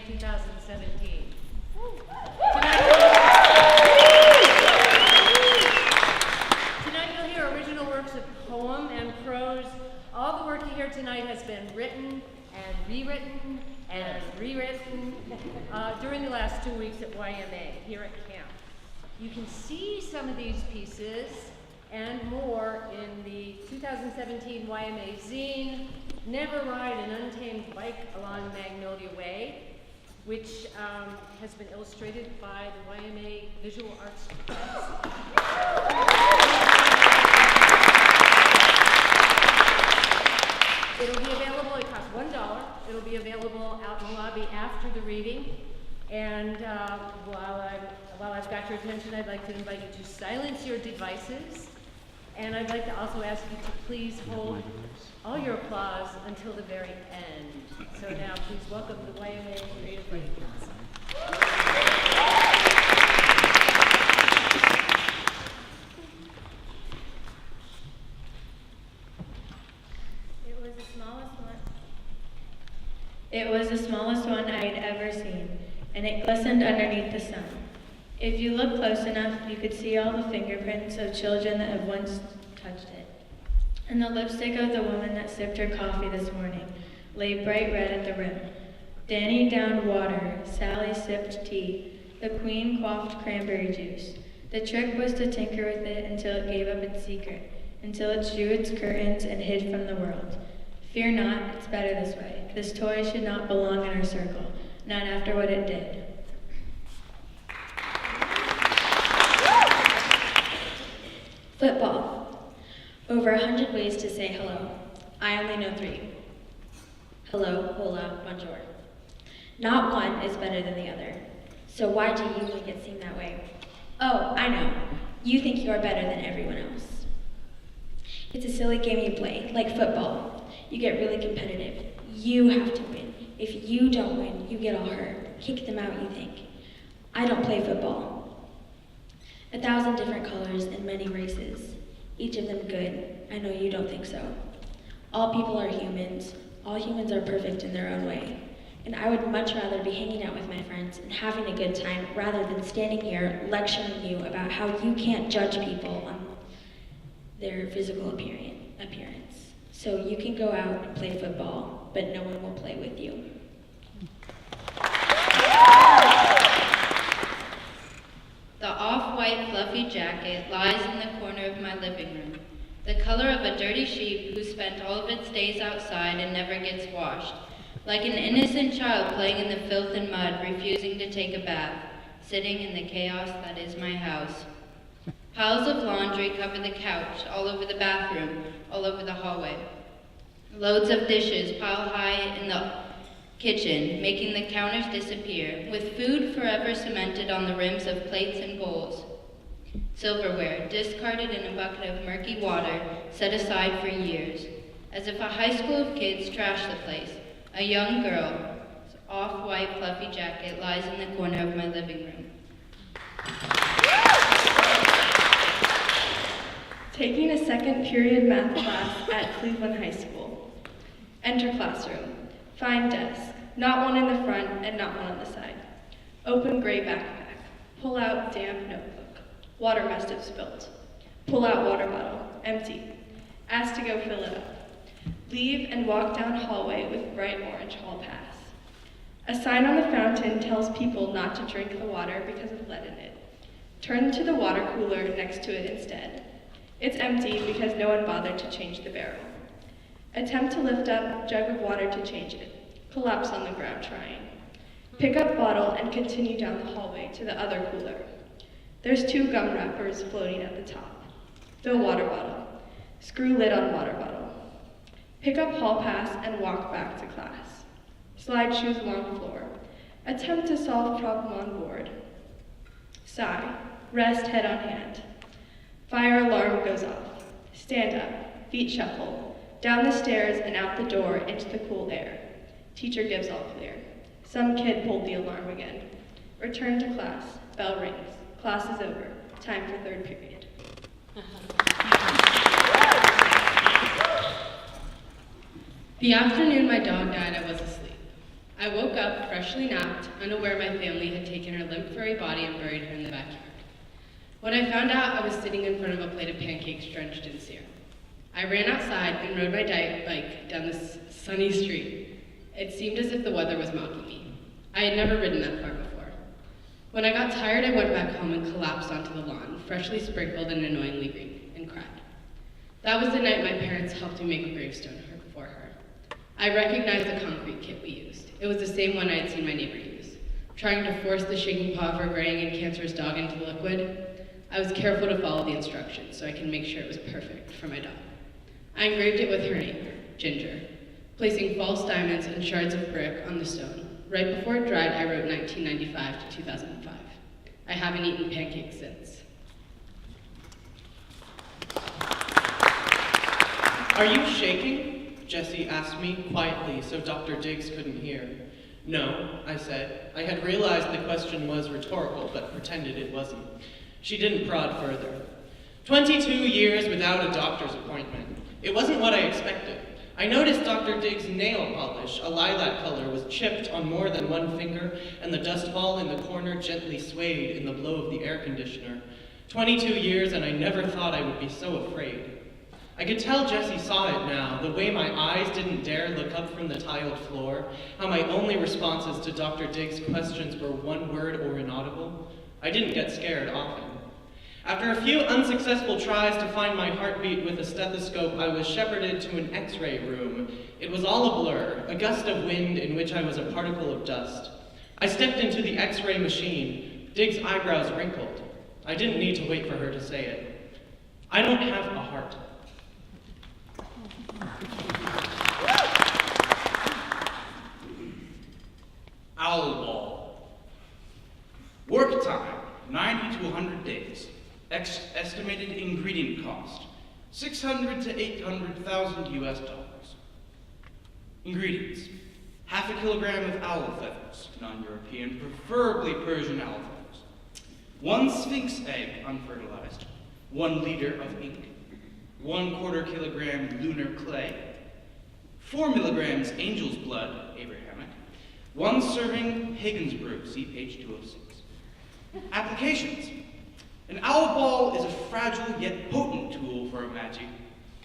YMA 2017. Tonight you'll hear original works of poem and prose. All the work you hear tonight has been written and rewritten during the last 2 weeks at YMA here at camp. You can see some of these pieces and more in the 2017 YMA zine, Never Ride an Untamed Bike Along Magnolia Way, which has been illustrated by the YMA Visual Arts Class. It'll be available, it costs $1. It'll be available out in the lobby after the reading. And while I've got your attention, I'd like to invite you to silence your devices. And I'd like to also ask you to please hold all your applause until the very end. So now please welcome the YMA Creative Writing Class. It was the smallest one I had ever seen, and it glistened underneath the sun. If you look close enough, you could see all the fingerprints of children that have once touched it. And the lipstick of the woman that sipped her coffee this morning lay bright red at the rim. Danny downed water, Sally sipped tea, the queen quaffed cranberry juice. The trick was to tinker with it until it gave up its secret, until it drew its curtains and hid from the world. Fear not, it's better this way. This toy should not belong in our circle, not after what it did. Football. Over 100 ways to say hello. I only know 3. Hello, hola, bonjour. Not one is better than the other. So why do you make it seem that way? Oh, I know. You think you're better than everyone else. It's a silly game you play, like football. You get really competitive. You have to win. If you don't win, you get all hurt. Kick them out, you think. I don't play football. 1,000 different colors and many races. Each of them good. I know you don't think so. All people are humans. All humans are perfect in their own way. And I would much rather be hanging out with my friends and having a good time rather than standing here lecturing you about how you can't judge people on their physical appearance. So you can go out and play football, but no one will play with you. The off-white fluffy jacket lies in the corner of my living room, the color of a dirty sheep who spent all of its days outside and never gets washed, like an innocent child playing in the filth and mud, refusing to take a bath, sitting in the chaos that is my house. Piles of laundry cover the couch, all over the bathroom, all over the hallway. Loads of dishes pile high in the kitchen, making the counters disappear, with food forever cemented on the rims of plates and bowls. Silverware, discarded in a bucket of murky water, set aside for years. As if a high school of kids trashed the place, a young girl's off-white fluffy jacket lies in the corner of my living room. Taking a second period math class at Cleveland High School. Enter classroom. Find desk. Not one in the front and not one on the side. Open gray backpack. Pull out damp notebook. Water must have spilled. Pull out water bottle. Empty. Ask to go fill it up. Leave and walk down hallway with bright orange hall pass. A sign on the fountain tells people not to drink the water because of lead in it. Turn to the water cooler next to it instead. It's empty because no one bothered to change the barrel. Attempt to lift up jug of water to change it. Collapse on the ground trying. Pick up bottle and continue down the hallway to the other cooler. There's 2 gum wrappers floating at the top. Fill water bottle. Screw lid on water bottle. Pick up hall pass and walk back to class. Slide shoes along floor. Attempt to solve problem on board. Sigh. Rest head on hand. Fire alarm goes off. Stand up. Feet shuffle. Down the stairs and out the door into the cool air. Teacher gives all clear. Some kid pulled the alarm again. Return to class. Bell rings. Class is over. Time for third period. The afternoon my dog died, I was asleep. I woke up freshly napped, unaware my family had taken her limp, furry body and buried her in the backyard. When I found out, I was sitting in front of a plate of pancakes drenched in syrup. I ran outside and rode my diet bike down the sunny street. It seemed as if the weather was mocking me. I had never ridden that far before. When I got tired, I went back home and collapsed onto the lawn, freshly sprinkled and annoyingly green, and cried. That was the night my parents helped me make a gravestone for her. I recognized the concrete kit we used. It was the same one I had seen my neighbor use. Trying to force the shaking paw of her graying and cancerous dog into the liquid, I was careful to follow the instructions so I could make sure it was perfect for my dog. I engraved it with her name, Ginger, placing false diamonds and shards of brick on the stone. Right before it dried, I wrote 1995 to 2005. I haven't eaten pancakes since. Are you shaking? Jessie asked me quietly so Dr. Diggs couldn't hear. No, I said. I had realized the question was rhetorical, but pretended it wasn't. She didn't prod further. 22 years without a doctor's appointment. It wasn't what I expected. I noticed Dr. Diggs' nail polish, a lilac color, was chipped on more than one finger, and the dust ball in the corner gently swayed in the blow of the air conditioner. 22 years, and I never thought I would be so afraid. I could tell Jessie saw it now, the way my eyes didn't dare look up from the tiled floor, how my only responses to Dr. Diggs' questions were one word or inaudible. I didn't get scared often. After a few unsuccessful tries to find my heartbeat with a stethoscope, I was shepherded to an X-ray room. It was all a blur, a gust of wind in which I was a particle of dust. I stepped into the X-ray machine. Diggs' eyebrows wrinkled. I didn't need to wait for her to say it. I don't have a heart. Owl ball. Work time, 90 to 100 days. Estimated ingredient cost, 600 to 800,000 US dollars. Ingredients, half a kilogram of owl feathers, non-European, preferably Persian owl feathers. 1 sphinx egg, unfertilized. 1 liter of ink. 1/4 kilogram lunar clay. 4 milligrams angel's blood, Abrahamic. 1 serving Higgins brew, see page 206. Applications. An owl ball is a fragile yet potent tool for magic.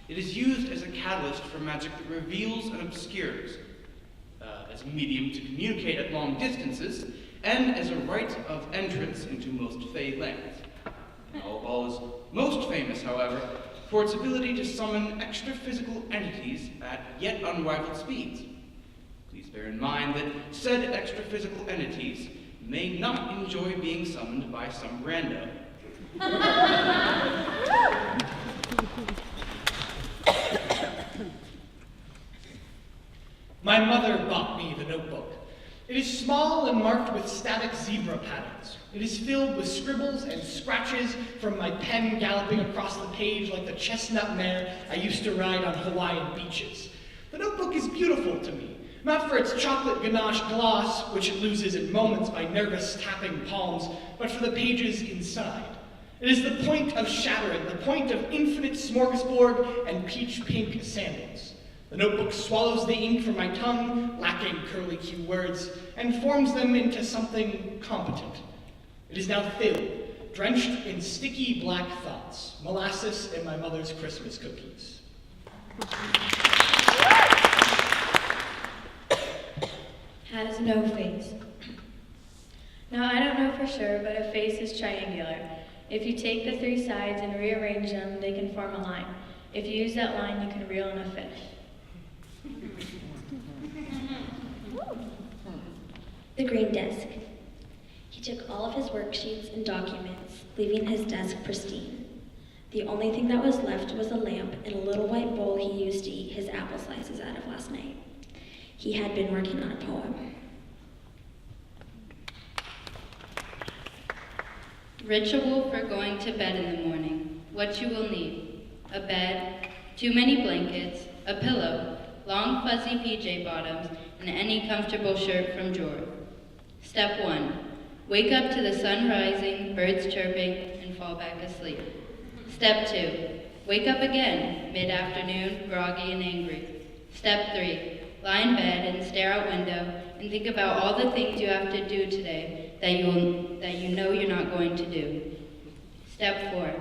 It is used as a catalyst for magic that reveals and obscures, as a medium to communicate at long distances, and as a rite of entrance into most fey lands. An owl ball is most famous, however, for its ability to summon extra-physical entities at yet unrivaled speeds. Please bear in mind that said extra-physical entities may not enjoy being summoned by some rando. My mother bought me the notebook. It is small and marked with static zebra patterns. It is filled with scribbles and scratches from my pen galloping across the page like the chestnut mare I used to ride on Hawaiian beaches. The notebook is beautiful to me, not for its chocolate ganache gloss, which it loses in moments by nervous tapping palms, but for the pages inside. It is the point of shattering, the point of infinite smorgasbord and peach-pink sandals. The notebook swallows the ink from my tongue, lacking curly-Q words, and forms them into something competent. It is now filled, drenched in sticky black thoughts, molasses in my mother's Christmas cookies. Has no face. Now, I don't know for sure, but a face is triangular. If you take the 3 sides and rearrange them, they can form a line. If you use that line, you can reel in a fish. The green desk. He took all of his worksheets and documents, leaving his desk pristine. The only thing that was left was a lamp and a little white bowl he used to eat his apple slices out of last night. He had been working on a poem. Ritual for going to bed in the morning. What you will need: a bed, too many blankets, a pillow, long fuzzy PJ bottoms, and any comfortable shirt from drawer. Step 1. Wake up to the sun rising, birds chirping, and fall back asleep. Step 2. Wake up again, mid-afternoon, groggy and angry. Step 3. Lie in bed and stare out window and think about all the things you have to do today that you know you're not going to do. Step 4,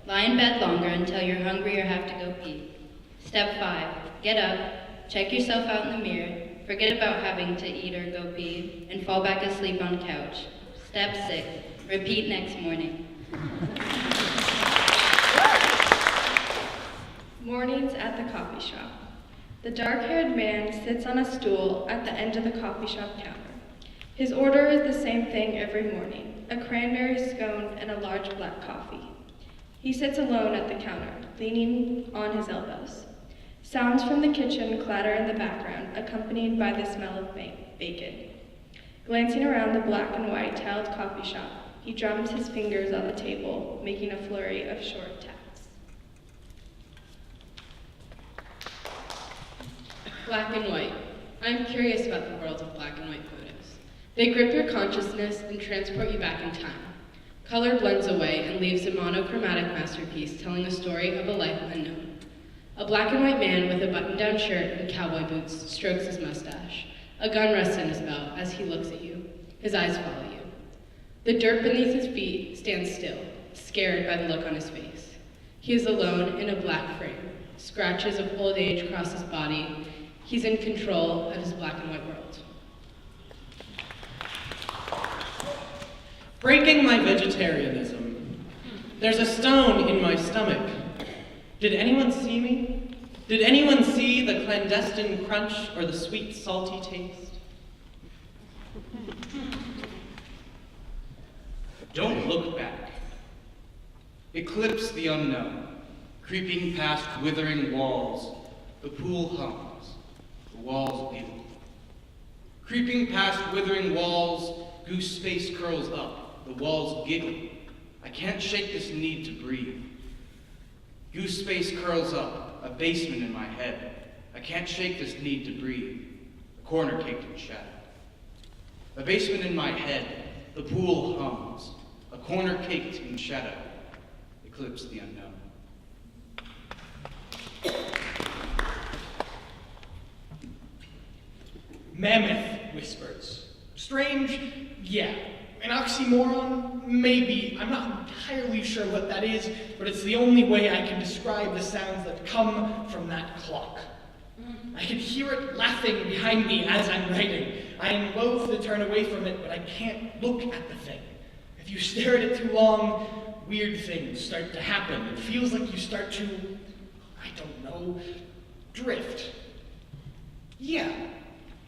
lie in bed longer until you're hungry or have to go pee. Step 5, get up, check yourself out in the mirror, forget about having to eat or go pee, and fall back asleep on couch. Step 6, repeat next morning. Mornings at the coffee shop. The dark-haired man sits on a stool at the end of the coffee shop counter. His order is the same thing every morning, a cranberry scone and a large black coffee. He sits alone at the counter, leaning on his elbows. Sounds from the kitchen clatter in the background, accompanied by the smell of bacon. Glancing around the black and white tiled coffee shop, he drums his fingers on the table, making a flurry of short taps. Black and white. I'm curious about the world of black and white photos. They grip your consciousness and transport you back in time. Color blends away and leaves a monochromatic masterpiece telling a story of a life unknown. A black and white man with a button-down shirt and cowboy boots strokes his mustache. A gun rests in his belt as he looks at you. His eyes follow you. The dirt beneath his feet stands still, scared by the look on his face. He is alone in a black frame. Scratches of old age cross his body. He's in control of his black and white world. Breaking my vegetarianism. There's a stone in my stomach. Did anyone see me? Did anyone see the clandestine crunch or the sweet, salty taste? Don't look back. Eclipse the unknown. Creeping past withering walls, the pool hums, the walls giggle. Creeping past withering walls, goose space curls up, the walls giggle. I can't shake this need to breathe. Goose space curls up, a basement in my head. I can't shake this need to breathe, a corner caked in shadow. A basement in my head, the pool hums, a corner caked in shadow. Eclipse the unknown. Mammoth whispers. Strange? Yeah. An oxymoron? Maybe. I'm not entirely sure what that is, but it's the only way I can describe the sounds that come from that clock. I can hear it laughing behind me as I'm writing. I am loath to turn away from it, but I can't look at the thing. If you stare at it too long, weird things start to happen. It feels like you start to, I don't know, drift. Yeah,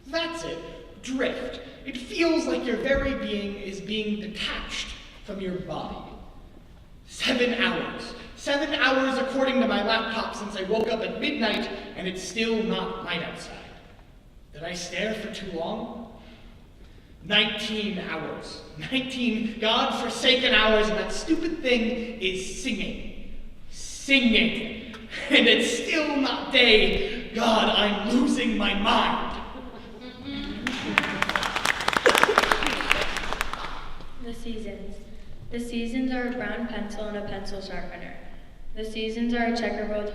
that's it. Drift. It feels like your very being is being detached from your body. 7 hours. 7 hours according to my laptop since I woke up at midnight, and it's still not light outside. Did I stare for too long? 19 hours. 19 God-forsaken hours, and that stupid thing is singing. Singing. And it's still not day. God, I'm losing my mind. The seasons. The seasons are a brown pencil and a pencil sharpener. The seasons are a checkerboard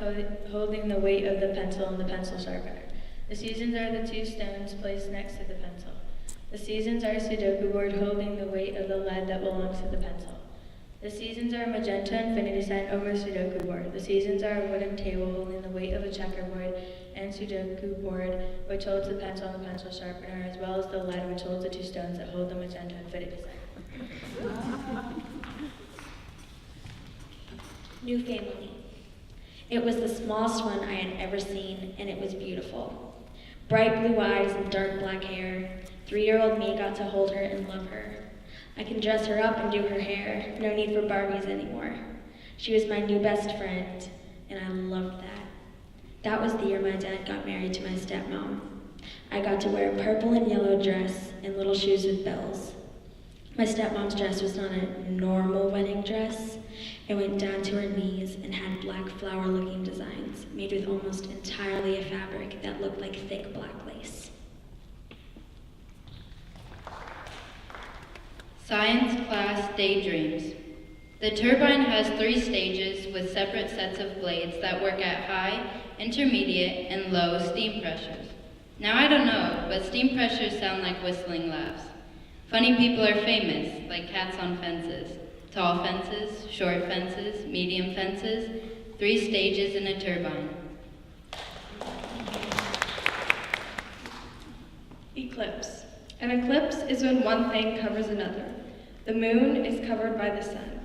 holding the weight of the pencil and the pencil sharpener. The seasons are the 2 stones placed next to the pencil. The seasons are a Sudoku board holding the weight of the lead that belongs to the pencil. The seasons are a magenta infinity sign over a Sudoku board. The seasons are a wooden table holding the weight of a checkerboard and Sudoku board, which holds the pencil and the pencil sharpener, as well as the lead, which holds the 2 stones that hold the magenta infinity sign. New family. It was the smallest one I had ever seen, and it was beautiful. Bright blue eyes and dark black hair. 3-year-old me got to hold her and love her. I can dress her up and do her hair. No need for Barbies anymore. She was my new best friend, and I loved that. That was the year my dad got married to my stepmom. I got to wear a purple and yellow dress and little shoes with bells. My stepmom's dress was not a normal wedding dress. It went down to her knees and had black flower-looking designs made with almost entirely a fabric that looked like thick black lace. Science class daydreams. The turbine has 3 stages with separate sets of blades that work at high, intermediate, and low steam pressures. Now I don't know, but steam pressures sound like whistling laughs. Funny people are famous, like cats on fences. Tall fences, short fences, medium fences, 3 stages in a turbine. Eclipse. An eclipse is when one thing covers another. The moon is covered by the sun.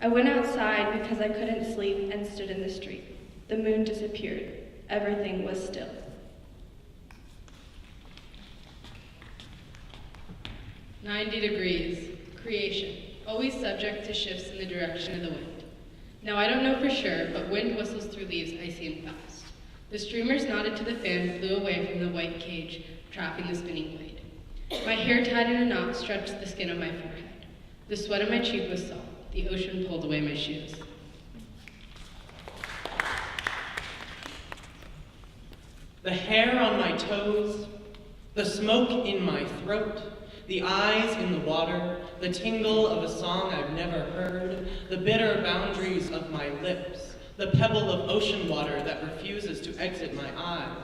I went outside because I couldn't sleep and stood in the street. The moon disappeared. Everything was still. "90 degrees, creation, always subject to shifts in the direction of the wind. Now I don't know for sure, but wind whistles through leaves icy and fast. The streamers knotted to the fan flew away from the white cage, trapping the spinning blade. My hair tied in a knot stretched the skin of my forehead. The sweat on my cheek was salt. The ocean pulled away my shoes. The hair on my toes, the smoke in my throat, the eyes in the water, the tingle of a song I've never heard, the bitter boundaries of my lips, the pebble of ocean water that refuses to exit my eye,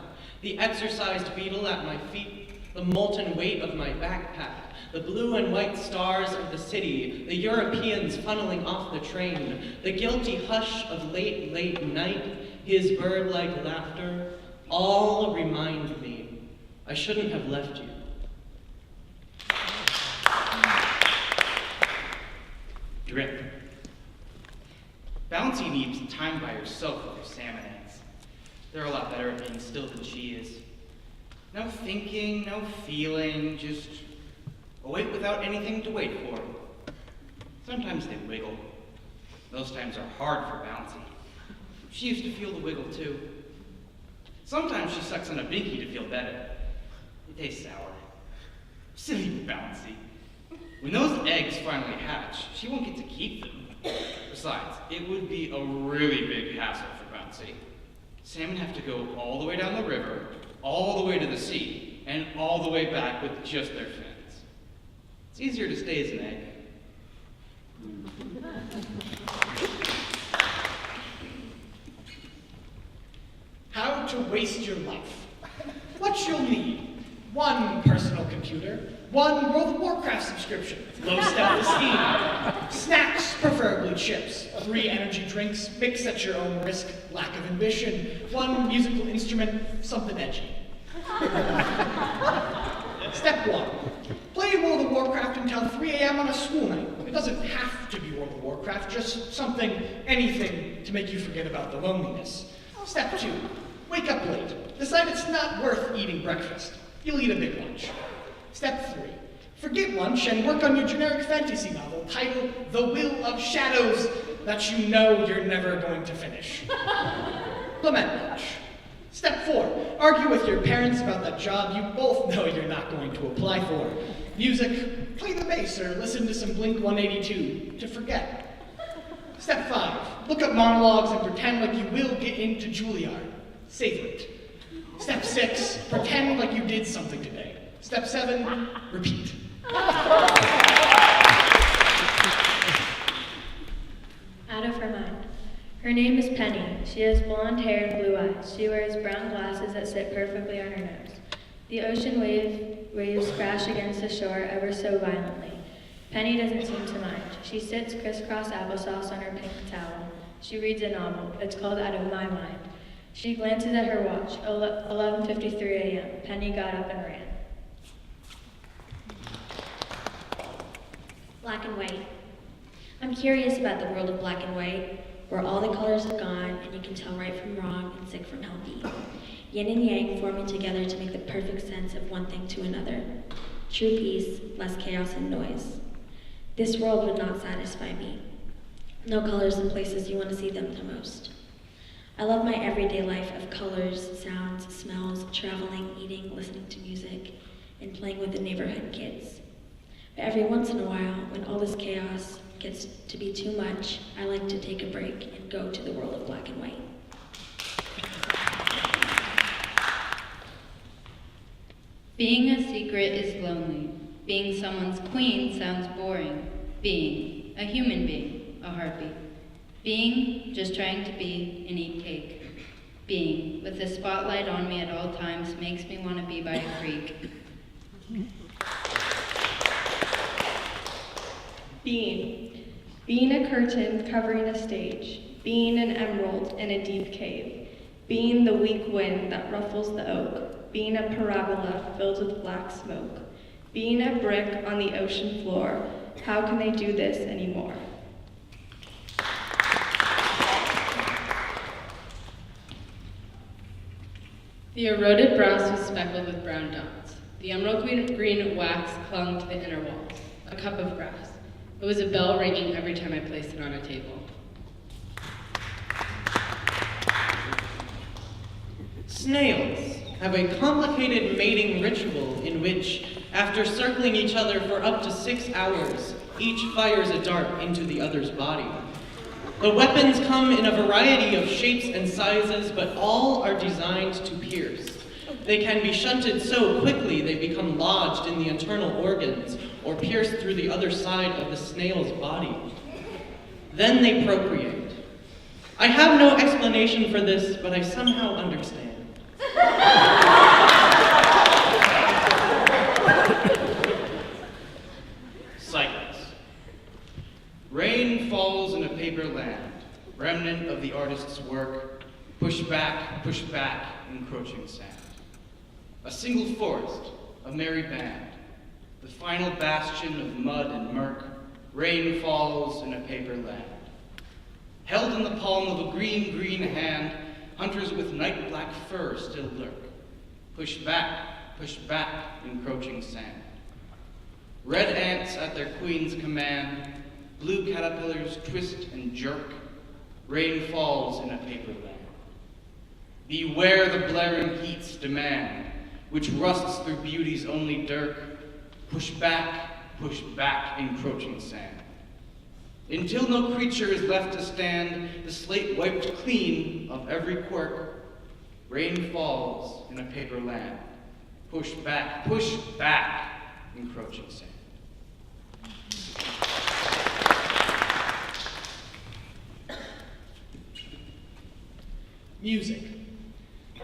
the exercised beetle at my feet, the molten weight of my backpack, the blue and white stars of the city, the Europeans funneling off the train, the guilty hush of late, late night, his bird-like laughter, all remind me I shouldn't have left you. Drip. Bouncy needs time by herself with her salmon eggs. They're a lot better at being still than she is. No thinking, no feeling, just await without anything to wait for. Sometimes they wiggle. Those times are hard for Bouncy. She used to feel the wiggle too. Sometimes she sucks on a binky to feel better. It tastes sour. Silly Bouncy. When those eggs finally hatch, she won't get to keep them. Besides, it would be a really big hassle for Bouncy. Salmon have to go all the way down the river, all the way to the sea, and all the way back with just their fins. It's easier to stay as an egg. How to waste your life. What you'll need: 1 personal computer, 1 World of Warcraft subscription, low self-esteem, snacks, preferably chips, 3 energy drinks, mix at your own risk, lack of ambition, 1 musical instrument, something edgy. Step 1. Play World of Warcraft until 3 a.m. on a school night. It doesn't have to be World of Warcraft, just something, anything to make you forget about the loneliness. Step 2. Wake up late. Decide it's not worth eating breakfast. You'll eat a big lunch. Step 3. Forget lunch and work on your generic fantasy novel titled The Will of Shadows that you know you're never going to finish. Lament lunch. Step 4. Argue with your parents about that job you both know you're not going to apply for. Music. Play the bass or listen to some Blink-182 to forget. Step 5. Look up monologues and pretend like you will get into Juilliard. Savor it. Step 6. Pretend like you did something today. Step 7. Repeat. Out of her mind. Her name is Penny. She has blonde hair and blue eyes. She wears brown glasses that sit perfectly on her nose. The ocean waves crash against the shore ever so violently. Penny doesn't seem to mind. She sits crisscross applesauce on her pink towel. She reads a novel. It's called Out of My Mind. She glances at her watch. 11:53 a.m. Penny got up and ran. Black and white. I'm curious about the world of black and white, where all the colors have gone and you can tell right from wrong and sick from healthy. Yin and yang forming together to make the perfect sense of one thing to another. True peace, less chaos and noise. This world would not satisfy me. No colors in places you want to see them the most. I love my everyday life of colors, sounds, smells, traveling, eating, listening to music, and playing with the neighborhood kids. But every once in a while, when all this chaos gets to be too much, I like to take a break and go to the world of black and white. Being a secret is lonely. Being someone's queen sounds boring. Being a human being, a heartbeat. Being just trying to be and eat cake. Being, with the spotlight on me at all times, makes me want to be by a creek. Being. Being a curtain covering a stage. Being an emerald in a deep cave. Being the weak wind that ruffles the oak. Being a parabola filled with black smoke. Being a brick on the ocean floor. How can they do this anymore? The eroded brass was speckled with brown dots. The emerald green wax clung to the inner walls. A cup of brass. It was a bell ringing every time I placed it on a table. Snails have a complicated mating ritual in which, after circling each other for up to 6 hours, each fires a dart into the other's body. The weapons come in a variety of shapes and sizes, but all are designed to pierce. They can be shunted so quickly they become lodged in the internal organs or pierced through the other side of the snail's body. Then they procreate. I have no explanation for this, but I somehow understand. Cycles. Rain falls in a paper land, remnant of the artist's work, push back, encroaching sand. A single forest, a merry band, the final bastion of mud and murk, rain falls in a paper land. Held in the palm of a green, green hand, hunters with night black fur still lurk. Push back, encroaching sand. Red ants at their queen's command, blue caterpillars twist and jerk, rain falls in a paper land. Beware the blaring heat's demand, which rusts through beauty's only dirk. Push back, encroaching sand. Until no creature is left to stand, the slate wiped clean of every quirk, rain falls in a paper land. Push back, encroaching sand. Music.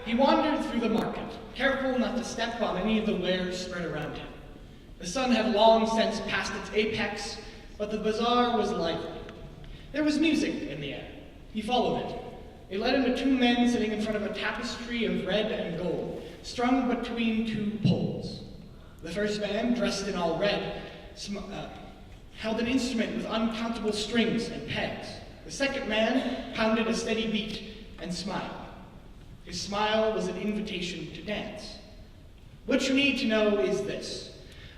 He wandered through the market, careful not to step on any of the wares spread around him. The sun had long since passed its apex, but the bazaar was lively. There was music in the air. He followed it. It led him to two men sitting in front of a tapestry of red and gold, strung between two poles. The first man, dressed in all red, held an instrument with uncountable strings and pegs. The second man pounded a steady beat and smiled. His smile was an invitation to dance. What you need to know is this.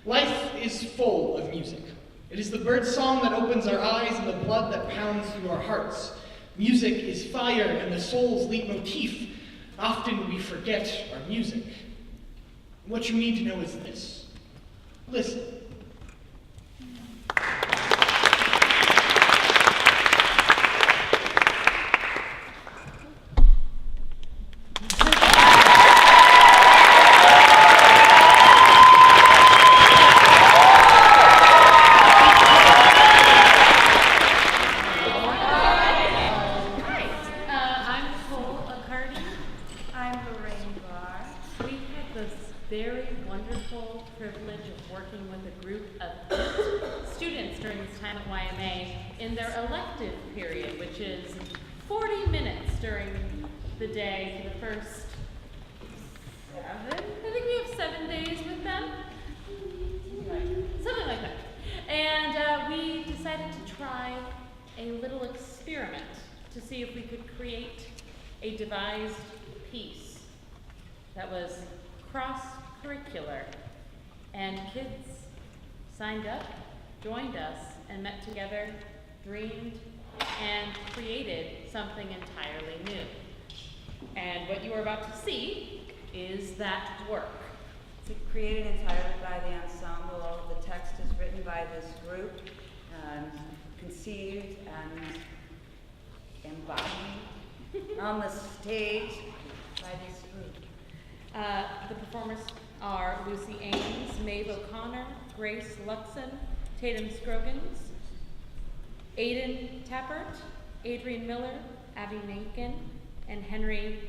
Life is full of music. It is the bird song that opens our eyes and the blood that pounds through our hearts. Music is fire and the soul's leitmotif. Often we forget our music. What you need to know is this. Listen. Very wonderful privilege of working with a group of students during this time at YMA in their elective period, which is 40 minutes during the day for the first 7. I think we have 7 days with them. Something like that. And we decided to try a little experiment to see if we could create a devised piece that was cross-curricular, and kids signed up, joined us, and met together, dreamed, and created something entirely new. And what you are about to see is that work. It's created entirely by the ensemble. All of the text is written by this group, conceived and embodied on the stage by this group. The performers are Lucy Ames, Maeve O'Connor, Grace Luxon, Tatum Scroggins, Aiden Tappert, Adrian Miller, Abby Menken, and Henry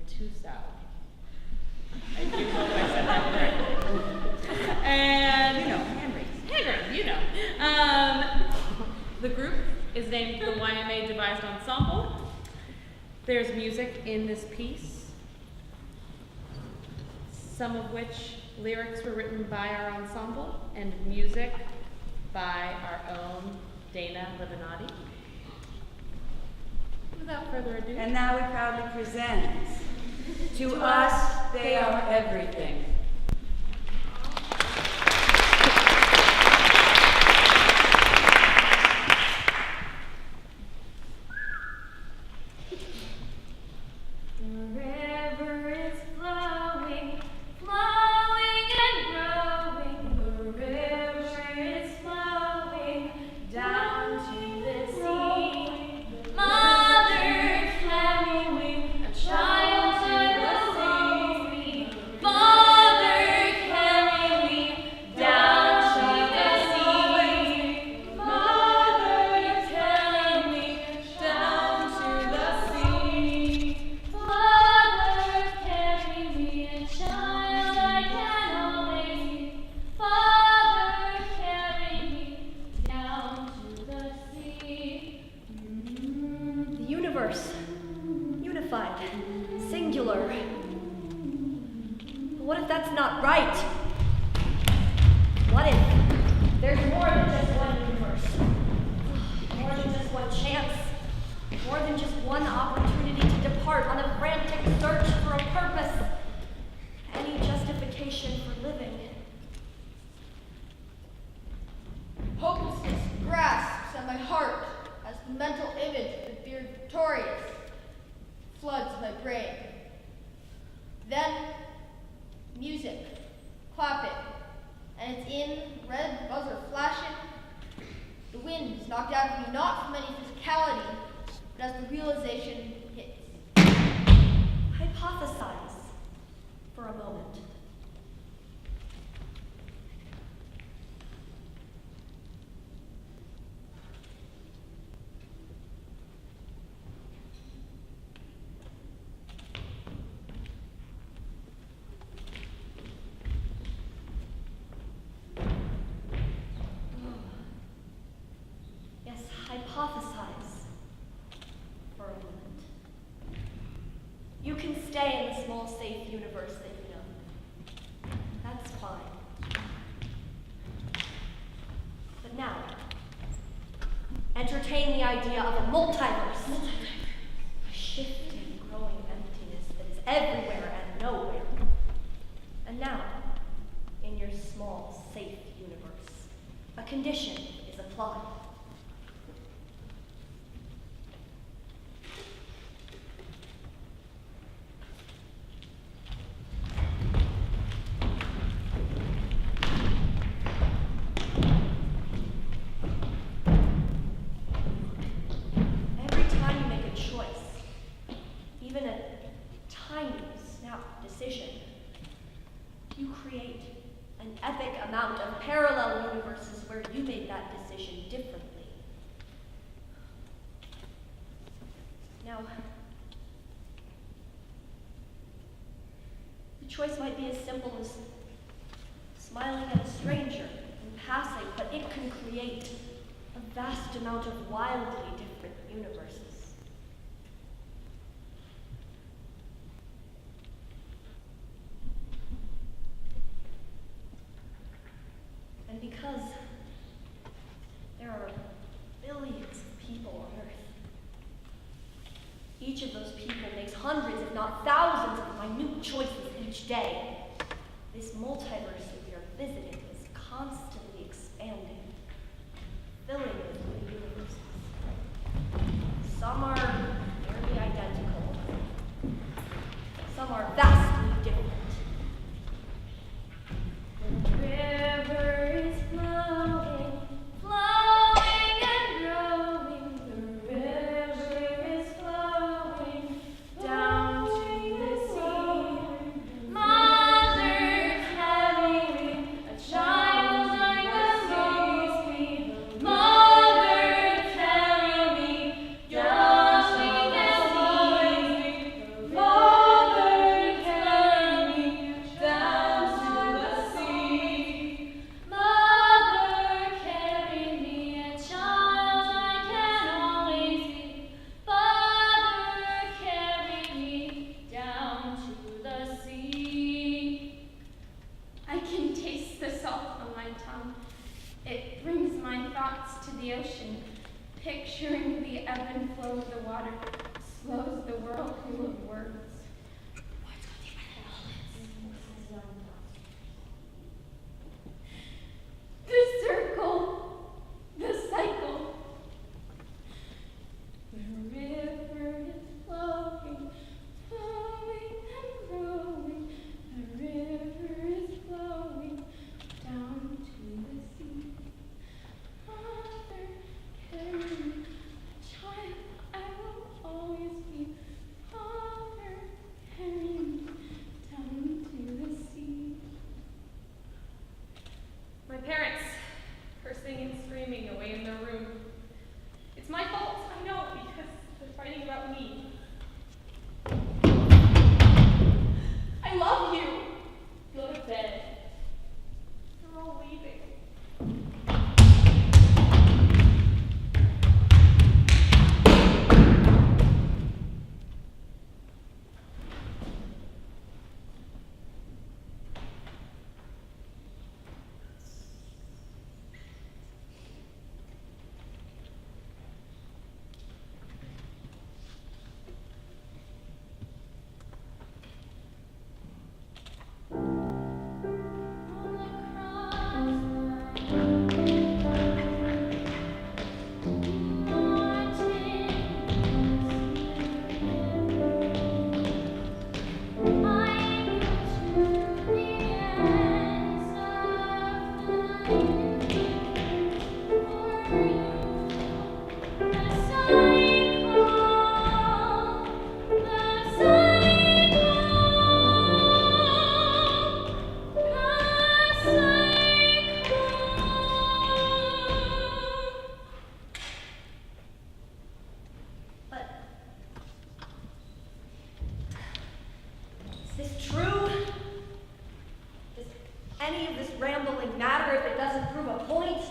too sour. I do hope I said that right. And, hand raise. The group is named the YMA Devised Ensemble. There's music in this piece, some of which lyrics were written by our ensemble and music by our own Dana Libanati. Without further ado. And now we proudly present, To Us, They Are Everything. Unified, singular. What if that's not right? What if there's more than just one universe? More than just one chance? More than just one opportunity to depart on a frantic search for a purpose? Any justification for living? Hopelessness grasps at my heart as the mental image of the beard victorious floods my brain. Then, music, clapping, and it's in, red buzzer flashing. The wind is knocked out of me not from any physicality, but as the realization hits. Hypothesize for a moment. Hypothesize for a moment. You can stay in the small, safe universe that you know. That's fine. But now, entertain the idea of a multiverse. A shifting, growing emptiness that is everywhere and nowhere. And now, in your small, safe universe, a condition is applied. You create an epic amount of parallel universes where you made that decision differently. Now, the choice might be as simple as smiling at a stranger in passing, but it can create a vast amount of wildly different universes. And because there are billions of people on Earth, each of those people makes hundreds, if not thousands, of minute choices each day. This multiverse that we are visiting is constantly expanding, filling with new universes. Some are nearly identical, some are vastly different. The river is flowing, flowing and growing. The river is flowing down to the sea. My It brings my thoughts to the ocean. Picturing the ebb and flow of the water slows the whirlpool of words. The circle, the cycle. The river is flowing, flowing and growing. The river is flowing down to the sea. Mother, carry me, child, I will always be. Father, carry me down to the sea. My parents, cursing and screaming away in their room. It's my fault, I know, because they're fighting about me. I love you. Go to bed. They're all leaving. Is this true? Does any of this rambling matter if it doesn't prove a point?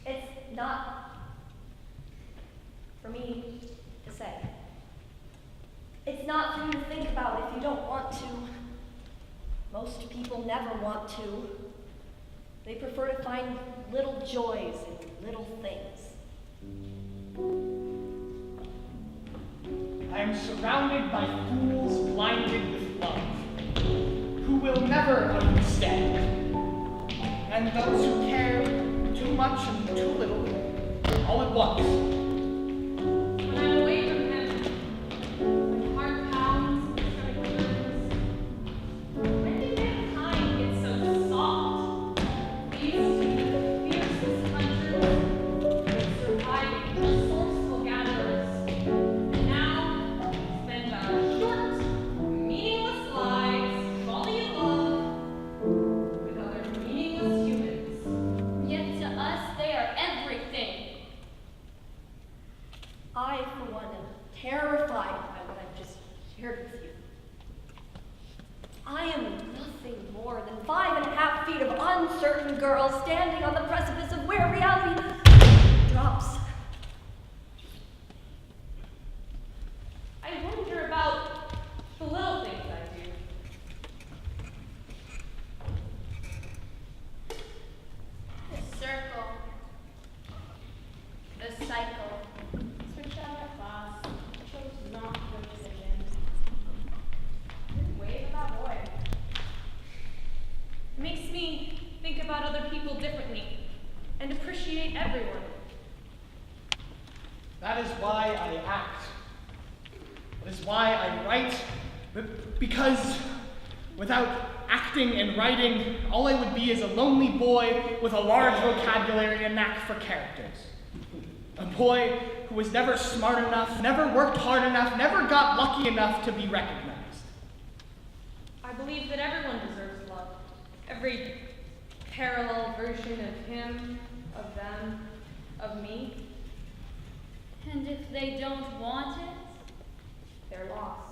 It's not for me to say. It's not for you to think about if you don't want to. Most people never want to. They prefer to find little joys in little things. I am surrounded by fools blinded with love, who will never understand, and those who care too much and too little, all at once. When I'm away from him, my heart pounds and my stomach burns. When did mankind get so soft? We used to be the fiercest hunters, surviving, resourceful gatherers. And now, we spend our short, meaningless lives falling in love with other meaningless humans. Yet to us, they are everything. I, for one, am terrified by what I've just shared with you. I am nothing more than 5.5 feet of uncertain girl standing on the precipice of where reality drops. I wonder about the little things I do. The circle. The cycle. Switched out of class. Chose not to go to vision. Didn't wave at that boy. It makes me think about other people differently and appreciate everyone. That is why I act. That is why I write. Because without acting and writing, all I would be is a lonely boy with a large vocabulary and knack for characters. A boy who was never smart enough, never worked hard enough, never got lucky enough to be recognized. I believe that everyone deserves love. Every parallel version of him, of them, of me. And if they don't want it, They're lost.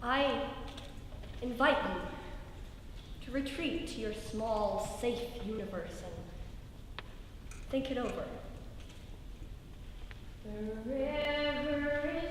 I invite you to to retreat to your small, safe universe and think it over. The river is